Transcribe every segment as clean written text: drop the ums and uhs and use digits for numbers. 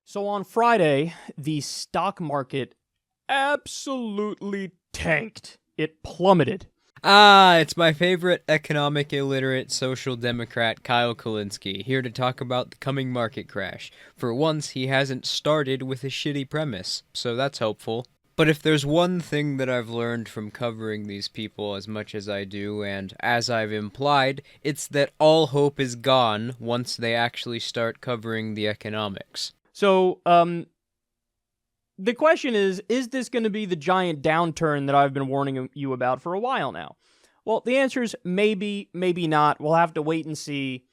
So on Friday, the stock market absolutely tanked. It plummeted. It's my favorite economic illiterate social democrat, Kyle Kulinski, here to talk about the coming market crash. For once, he hasn't started with a shitty premise, so that's hopeful. But if there's one thing that I've learned from covering these people as much as I do, and as I've implied, it's that all hope is gone once they actually start covering the economics. So, the question is this going to be the giant downturn that I've been warning you about for a while now? Well, the answer is maybe, maybe not. We'll have to wait and see.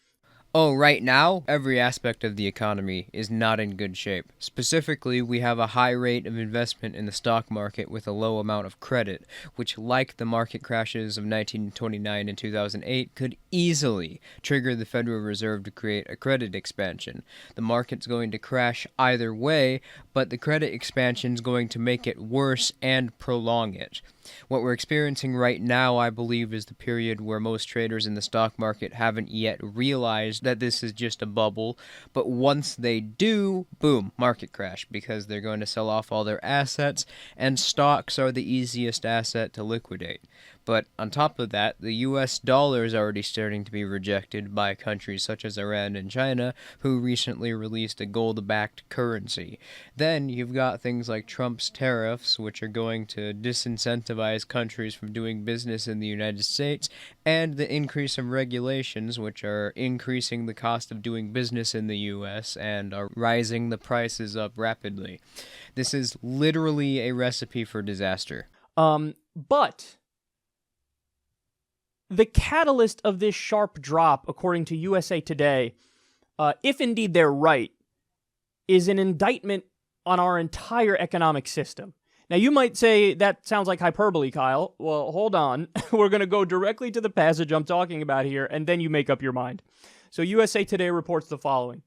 Oh, right now, every aspect of the economy is not in good shape. Specifically, we have a high rate of investment in the stock market with a low amount of credit, which, like the market crashes of 1929 and 2008, could easily trigger the Federal Reserve to create a credit expansion. The market's going to crash either way, but the credit expansion is going to make it worse and prolong it. What we're experiencing right now, I believe, is the period where most traders in the stock market haven't yet realized that this is just a bubble, but once they do, boom, market crash, because they're going to sell off all their assets, and stocks are the easiest asset to liquidate. But on top of that, the US dollar is already starting to be rejected by countries such as Iran and China, who recently released a gold-backed currency. Then you've got things like Trump's tariffs, which are going to disincentivize countries from doing business in the United States, and the increase of regulations, which are increasing the cost of doing business in the US and are rising the prices up rapidly. This is literally a recipe for disaster. But the catalyst of this sharp drop, according to USA Today, if indeed they're right, is an indictment on our entire economic system. Now, you might say that sounds like hyperbole, Kyle. Well, hold on. We're going to go directly to the passage I'm talking about here, and then you make up your mind. So USA Today reports the following.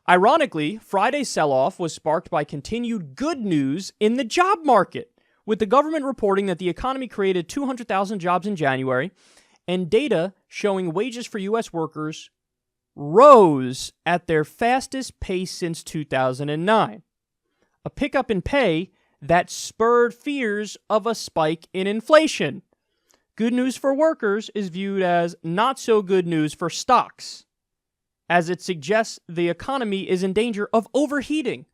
Ironically, Friday's sell-off was sparked by continued good news in the job market, with the government reporting that the economy created 200,000 jobs in January, and data showing wages for U.S. workers rose at their fastest pace since 2009. A pickup in pay that spurred fears of a spike in inflation. Good news for workers is viewed as not so good news for stocks, as it suggests the economy is in danger of overheating.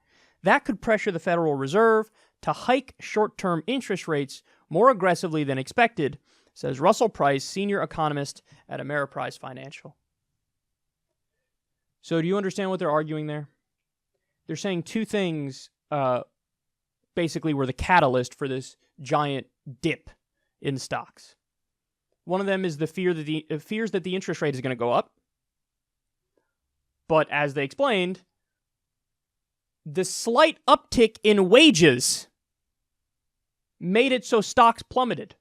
That could pressure the Federal Reserve to hike short-term interest rates more aggressively than expected, says Russell Price, senior economist at Ameriprise Financial. So do you understand what they're arguing there? They're saying two things basically were the catalyst for this giant dip in stocks. One of them is the fears that the interest rate is going to go up. But as they explained, the slight uptick in wages made it so stocks plummeted.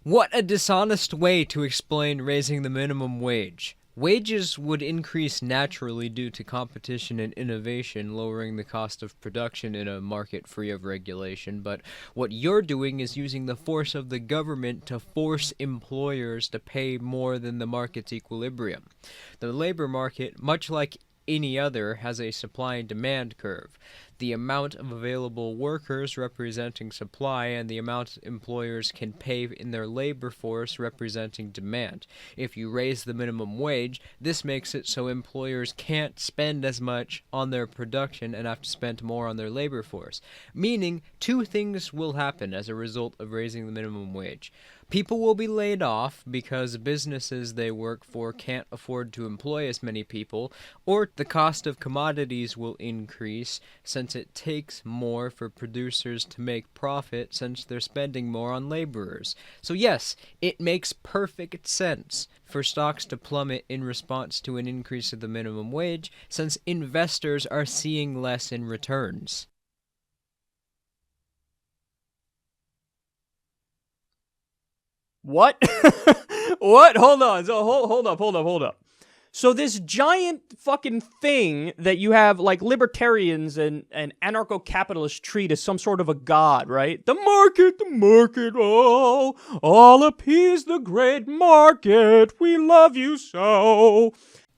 What a dishonest way to explain raising the minimum wage. Wages would increase naturally due to competition and innovation, lowering the cost of production in a market free of regulation, but what you're doing is using the force of the government to force employers to pay more than the market's equilibrium. The labor market, much like any other, has a supply and demand curve. The amount of available workers representing supply and the amount employers can pay in their labor force representing demand. If you raise the minimum wage, this makes it so employers can't spend as much on their production and have to spend more on their labor force. Meaning, two things will happen as a result of raising the minimum wage. People will be laid off because businesses they work for can't afford to employ as many people, or the cost of commodities will increase since it takes more for producers to make profit since they're spending more on laborers. So yes, it makes perfect sense for stocks to plummet in response to an increase of the minimum wage since investors are seeing less in returns. What? What? Hold on. So hold up. So this giant fucking thing that you have like libertarians and anarcho-capitalists treat as some sort of a god, right? The market, oh, all appease the great market, we love you so.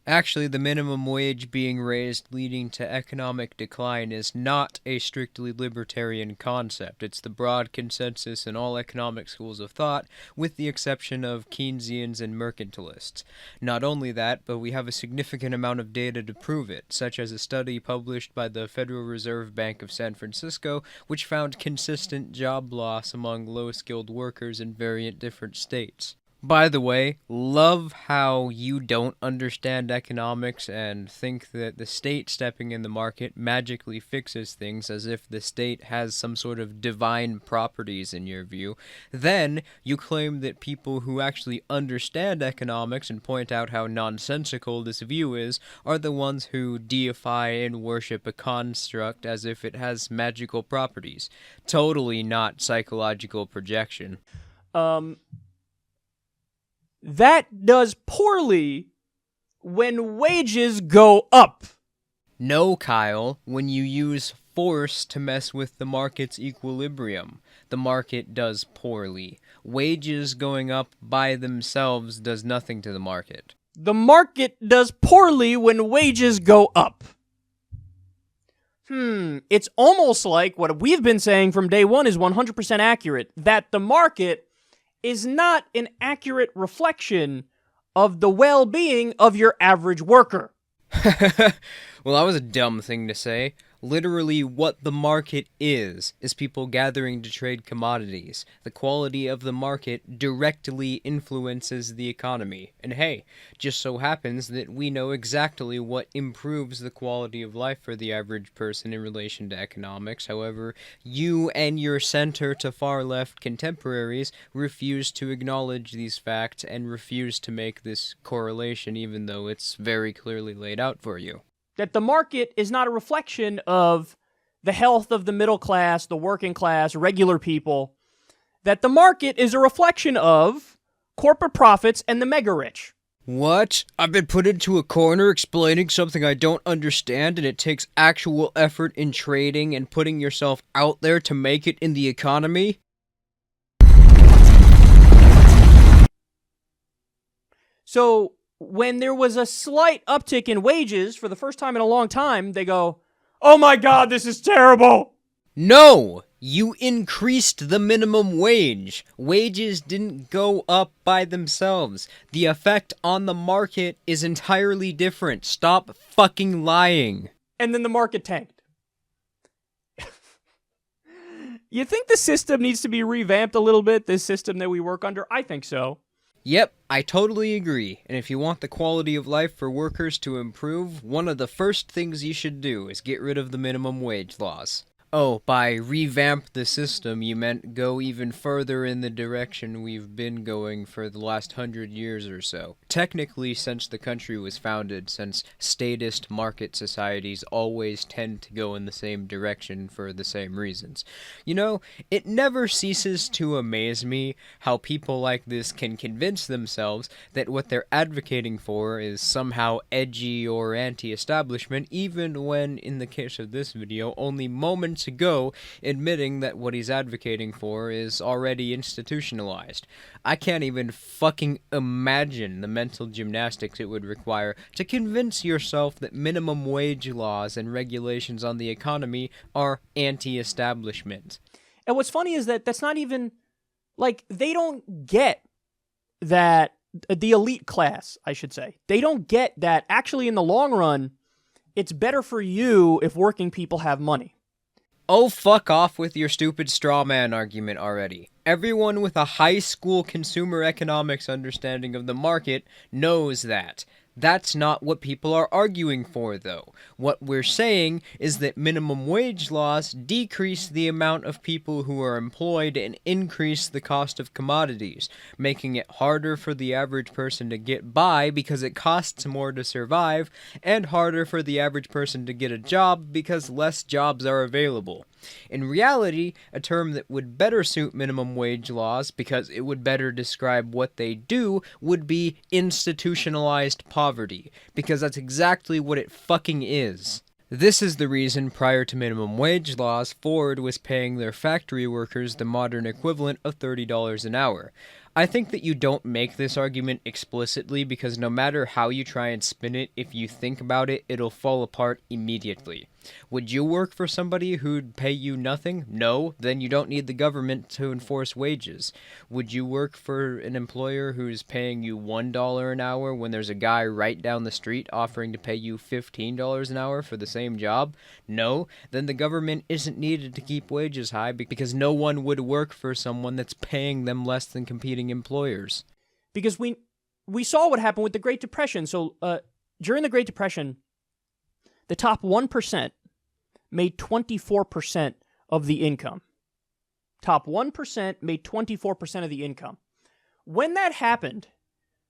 Actually, the minimum wage being raised leading to economic decline is not a strictly libertarian concept. It's the broad consensus in all economic schools of thought, with the exception of Keynesians and mercantilists. Not only that, but we have a significant amount of data to prove it, such as a study published by the Federal Reserve Bank of San Francisco, which found consistent job loss among low-skilled workers in different states. By the way, love how you don't understand economics and think that the state stepping in the market magically fixes things as if the state has some sort of divine properties in your view. Then you claim that people who actually understand economics and point out how nonsensical this view is are the ones who deify and worship a construct as if it has magical properties. Totally not psychological projection. That does poorly when wages go up. No, Kyle, when you use force to mess with the market's equilibrium, the market does poorly. Wages going up by themselves does nothing to the market. The market does poorly when wages go up. It's almost like what we've been saying from day one is 100% accurate, that the market is not an accurate reflection of the well-being of your average worker. Well, that was a dumb thing to say. Literally, what the market is people gathering to trade commodities. The quality of the market directly influences the economy. And hey, just so happens that we know exactly what improves the quality of life for the average person in relation to economics. However, you and your center to far left contemporaries refuse to acknowledge these facts and refuse to make this correlation, even though it's very clearly laid out for you. That the market is not a reflection of the health of the middle class, the working class, regular people. That the market is a reflection of corporate profits and the mega rich. What? I've been put into a corner explaining something I don't understand, and it takes actual effort in trading and putting yourself out there to make it in the economy? So when there was a slight uptick in wages for the first time in a long time, they go, "Oh my God, this is terrible." No! You increased the minimum wage. Wages didn't go up by themselves. The effect on the market is entirely different. Stop fucking lying. And then the market tanked. You think the system needs to be revamped a little bit, this system that we work under? I think so. Yep, I totally agree. And if you want the quality of life for workers to improve, one of the first things you should do is get rid of the minimum wage laws. Oh, by revamp the system, you meant go even further in the direction we've been going for the last 100 years or so. Technically, since the country was founded, since statist market societies always tend to go in the same direction for the same reasons. You know, it never ceases to amaze me how people like this can convince themselves that what they're advocating for is somehow edgy or anti-establishment, even when, in the case of this video, only moments ago admitting that what he's advocating for is already institutionalized. I can't even fucking imagine the mental gymnastics it would require to convince yourself that minimum wage laws and regulations on the economy are anti-establishment. And what's funny is that that's not even, like, they don't get that, the elite class, I should say. They don't get that actually in the long run, it's better for you if working people have money. Oh, fuck off with your stupid straw man argument already. Everyone with a high school consumer economics understanding of the market knows that. That's not what people are arguing for, though. What we're saying is that minimum wage laws decrease the amount of people who are employed and increase the cost of commodities, making it harder for the average person to get by because it costs more to survive, and harder for the average person to get a job because less jobs are available. In reality, a term that would better suit minimum wage laws, because it would better describe what they do, would be institutionalized poverty, because that's exactly what it fucking is. This is the reason, prior to minimum wage laws, Ford was paying their factory workers the modern equivalent of $30 an hour. I think that you don't make this argument explicitly because no matter how you try and spin it, if you think about it, it'll fall apart immediately. Would you work for somebody who'd pay you nothing? No, then you don't need the government to enforce wages. Would you work for an employer who's paying you $1 an hour when there's a guy right down the street offering to pay you $15 an hour for the same job? No, then the government isn't needed to keep wages high because no one would work for someone that's paying them less than competing employers. Because we saw what happened with the Great Depression. So during the Great Depression, the top 1% made 24% of the income. Top 1% made 24% of the income. When that happened,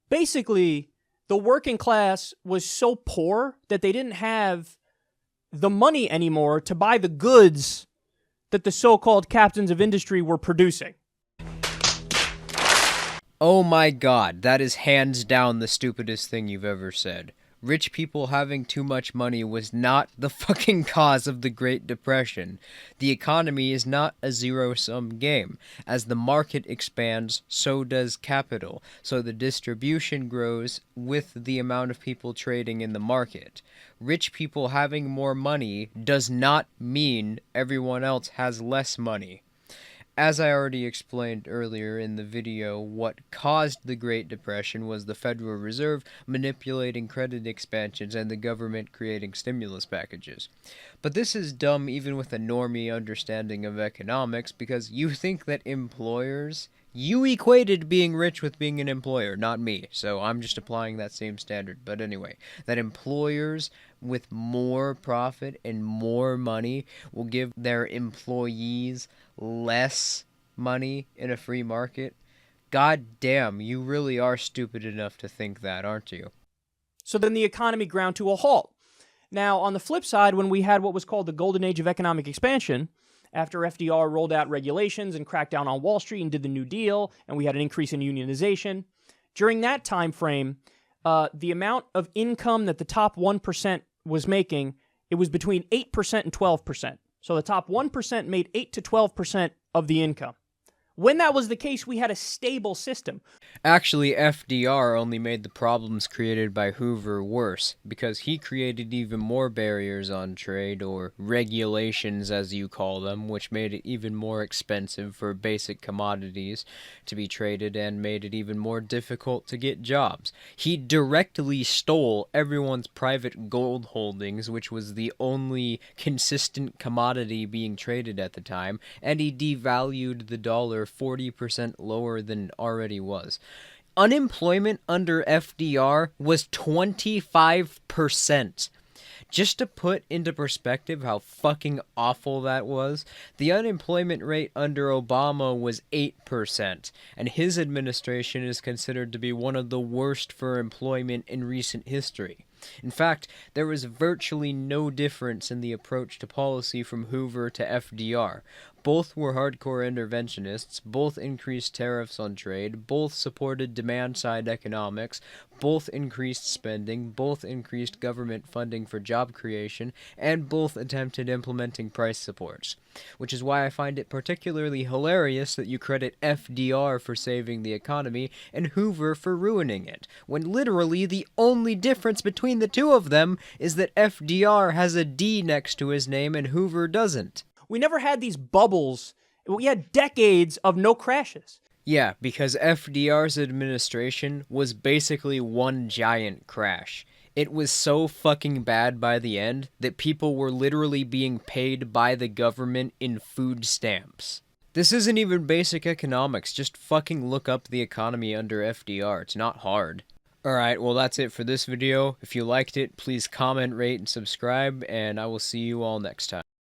basically, the working class was so poor that they didn't have the money anymore to buy the goods that the so-called captains of industry were producing. Oh my god, that is hands down the stupidest thing you've ever said. Rich people having too much money was not the fucking cause of the Great Depression. The economy is not a zero-sum game. As the market expands, so does capital. So the distribution grows with the amount of people trading in the market. Rich people having more money does not mean everyone else has less money. As I already explained earlier in the video, what caused the Great Depression was the Federal Reserve manipulating credit expansions and the government creating stimulus packages. But this is dumb even with a normie understanding of economics, because you think that employers... You equated being rich with being an employer, not me, so I'm just applying that same standard. But anyway, that employers with more profit and more money will give their employees less money in a free market. God damn, you really are stupid enough to think that, aren't you? So then the economy ground to a halt. Now, on the flip side, when we had what was called the golden age of economic expansion, after FDR rolled out regulations and cracked down on Wall Street and did the New Deal, and we had an increase in unionization, during that time frame, the amount of income that the top 1% was making, it was between 8% and 12%. So the top 1% made 8 to 12% of the income. When that was the case, we had a stable system. Actually, FDR only made the problems created by Hoover worse, because he created even more barriers on trade, or regulations as you call them, which made it even more expensive for basic commodities to be traded and made it even more difficult to get jobs. He directly stole everyone's private gold holdings, which was the only consistent commodity being traded at the time, and he devalued the dollar 40% lower than it already was. Unemployment under FDR was 25%. Just to put into perspective how fucking awful that was, the unemployment rate under Obama was 8%, and his administration is considered to be one of the worst for employment in recent history. In fact, there was virtually no difference in the approach to policy from Hoover to FDR. Both were hardcore interventionists, both increased tariffs on trade, both supported demand-side economics, both increased spending, both increased government funding for job creation, and both attempted implementing price supports. Which is why I find it particularly hilarious that you credit FDR for saving the economy and Hoover for ruining it, when literally the only difference between the two of them is that FDR has a D next to his name and Hoover doesn't. We never had these bubbles. We had decades of no crashes. Yeah, because FDR's administration was basically one giant crash. It was so fucking bad by the end that people were literally being paid by the government in food stamps. This isn't even basic economics, just fucking look up the economy under FDR, it's not hard. Alright, well that's it for this video. If you liked it, please comment, rate, and subscribe, and I will see you all next time.